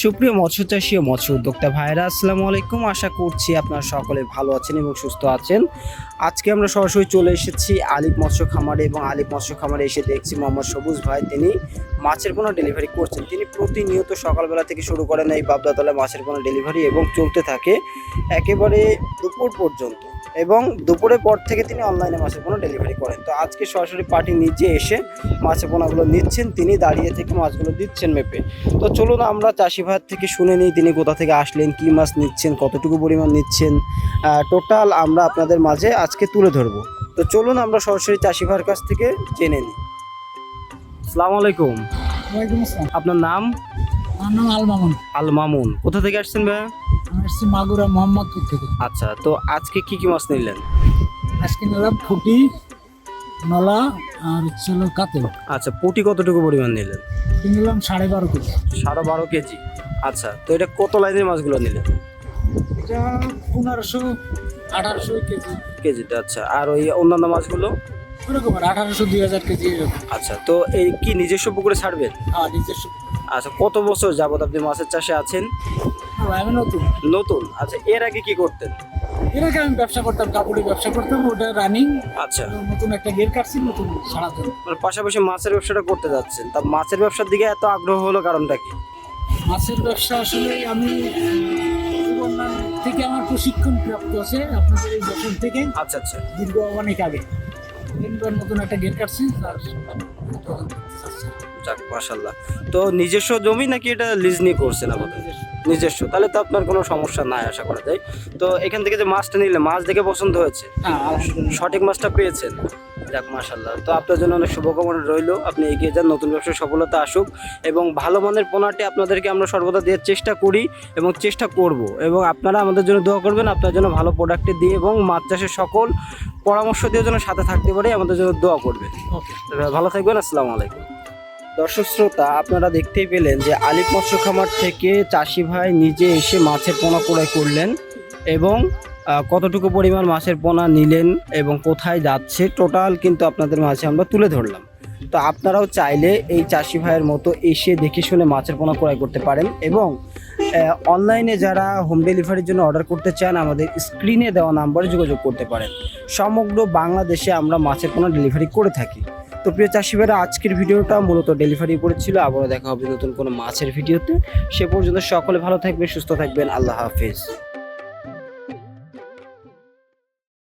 সুপ্রিয় মৎস্য চাষী ও মৎস্য উদ্যোক্তা ভাইরা, আসসালামু আলাইকুম। আশা করছি আপনারা সকলে ভালো আছেন এবং সুস্থ আছেন। আজকে আমরা সরাসরি চলে এসেছি আলিফ মৎস্য খামারে এবং আলিফ মৎস্য খামারে এসে দেখছি মোহাম্মদ সবুজ ভাই তিনি মাছের পোনা ডেলিভারি করছেন। তিনি প্রতিনিয়ত সকালবেলা থেকে শুরু করেন এই বাবদাতলায় মাছের পোনা ডেলিভারি এবং চলতে থাকে একেবারে দুপুর পর্যন্ত, এবং দুপুরের পর থেকে তিনি অনলাইনে মাছের পোনা ডেলিভারি করেন। তো আজকে সরাসরি পার্টি নিজে এসে মাছের পোনাগুলো নিচ্ছেন, তিনি দাঁড়িয়ে থেকে মাছগুলো দিচ্ছেন মেপে। তো চলুন আমরা চাষি ভাইয়ের থেকে শুনে নিই তিনি কোথা থেকে আসলেন, কী মাছ নিচ্ছেন, কতটুকু পরিমাণ নিচ্ছেন, টোটাল আমরা আপনাদের মাঝে আজকে তুলে ধরবো। তো চলুন আমরা সরাসরি চাষি ভাইয়ের কাছ থেকে জেনে নিই। আসসালামু আলাইকুম। ওয়ালাইকুম আসসালাম। আপনার নাম? আমার নাম আল মামুন। আল মামুন। কোথা থেকে আসছেন ভাইয়া? আমি আসছি মাগুরা মোহাম্মদপুর থেকে। আচ্ছা, তো আজকে কি কি মাছ নিলেন? আজকে নিলাম ফুটি, নলা আর হচ্ছে হলো কাতল। আচ্ছা, পুঁটি কতটুকু পরিমাণ নিলেন? নিলাম 12.5 কেজি। 12.5 কেজি। আচ্ছা, তো এটা কত লাইনের মাছগুলো নিলেন? এটা 1500-1800 কেজি কেজিতে। আচ্ছা, আর ওই অন্যান্য মাছগুলো? ওরকম 1800-2000 কেজি এরকম। আচ্ছা, তো এই কি নিজস্ব পুকুরে ছাড়বেন? হ্যাঁ, নিজস্ব। আচ্ছা, কত বছর যাবত আপনি মাছের চাষে আছেন? আমি নতুন। নতুন। আচ্ছা, এর আগে কি করতেন? এর আগে আমি ব্যবসা করতাম, কাপড়ের ব্যবসা করতাম, ওটা রানিং। আচ্ছা, নতুন একটা গের কাটছি, নতুন সারাতেন। মানে পাশাপাশি মাছের ব্যবসাটা করতে যাচ্ছেন, তা মাছের ব্যবসার দিকে এত আগ্রহ হলো কারণটা কি? মাছের ব্যবসা আসলে আমি জীবন থেকে আমার প্রশিক্ষণ প্রাপ্ত আছে আপনাদের এই বছর থেকে। আচ্ছা আচ্ছা, দীর্ঘ অনেক আগে নতুন একটা গেট কাটছি। যাক মাশাআল্লাহ। তো নিজস্ব জমি নাকি এটা লিজ নিয়ে করছেন আপাতত? নিজস্ব। তাহলে তো আপনার কোনো সমস্যা নাই আশা করা যায়। তো এখান থেকে যে মাছটা নিলে মাছ দেখে পছন্দ হয়েছে? হ্যাঁ, আলহামদুলিল্লাহ। সঠিক মাছটা পেয়েছেন? যাক মাশাআল্লাহ। তো আপনার জন্য অনেক শুভকামনা রইলো, আপনি এগিয়ে যান, নতুন ব্যবসায় সফলতা আসুক এবং ভালো মানের পোনাটি আপনাদেরকে আমরা সর্বদা দেওয়ার চেষ্টা করি এবং চেষ্টা করব, এবং আপনারা আমাদের জন্য দোয়া করবেন আপনার জন্য ভালো প্রোডাক্টটি দিয়ে এবং মাছ চাষের সকল পরামর্শ দিয়ে যেন সাথে থাকতে পারি, আমাদের জন্য দোয়া করবেন। ওকে, ভালো থাকবেন। আসসালামু আলাইকুম। দর্শক শ্রোতা, আপনারা দেখতেই পেলেন যে আলিফ মৎস্য খামার থেকে চাষি ভাই নিজে এসে মাছের পোনা ক্রয় করলেন এবং কতটুকু পরিমাণ মাছের পোনা নিলেন এবং কোথায় যাচ্ছে টোটাল কিন্তু আপনাদের মাঝে আমরা তুলে ধরলাম। তো আপনারাও চাইলে এই চাষি ভাইয়ের মতো এসে দেখে শুনে মাছের পোনা ক্রয় করতে পারেন এবং অনলাইনে যারা হোম ডেলিভারির জন্য অর্ডার করতে চান আমাদের স্ক্রিনে দেওয়া নাম্বারে যোগাযোগ করতে পারেন। সমগ্র বাংলাদেশে আমরা মাছের পোনা ডেলিভারি করে থাকি। তো প্রিয় চাষি ভাইরা, আজকের ভিডিওটা মূলত ডেলিভারি করেছিল। আবারও দেখা হবে নতুন কোনো মাছের ভিডিওতে। সে পর্যন্ত সকলে ভালো থাকবেন, সুস্থ থাকবেন। আল্লাহ হাফেজ।